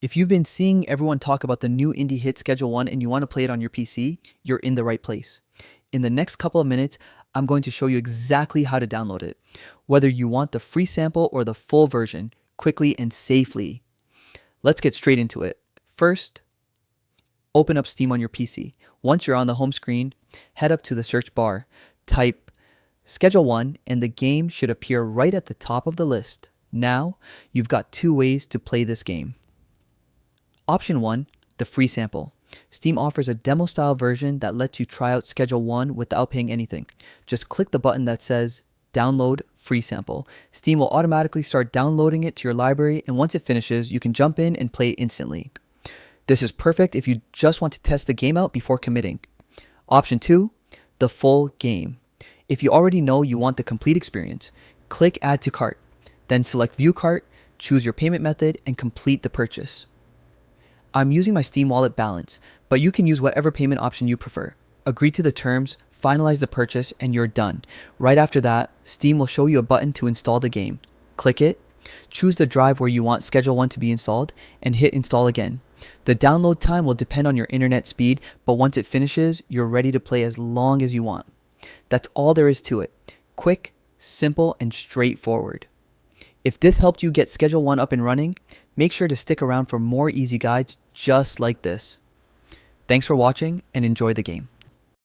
If you've been seeing everyone talk about the new indie hit Schedule 1 and you want to play it on your PC, you're in the right place. In the next couple of minutes, I'm going to show you exactly how to download it, whether you want the free sample or the full version, quickly and safely. Let's get straight into it. First, open up Steam on your PC. Once you're on the home screen, head up to the search bar, type Schedule 1, and the game should appear right at the top of the list. Now, you've got two ways to play this game. Option 1, the free sample. Steam offers a demo-style version that lets you try out Schedule 1 without paying anything. Just click the button that says Download Free Sample. Steam will automatically start downloading it to your library, and once it finishes, you can jump in and play instantly. This is perfect if you just want to test the game out before committing. Option 2, the full game. If you already know you want the complete experience, click Add to Cart. Then select View Cart, choose your payment method, and complete the purchase. I'm using my Steam Wallet balance, but you can use whatever payment option you prefer. Agree to the terms, finalize the purchase, and you're done. Right after that, Steam will show you a button to install the game. Click it, choose the drive where you want Schedule 1 to be installed, and hit install again. The download time will depend on your internet speed, but once it finishes, you're ready to play as long as you want. That's all there is to it. Quick, simple, and straightforward. If this helped you get Schedule 1 up and running, make sure to stick around for more easy guides just like this. Thanks for watching and enjoy the game.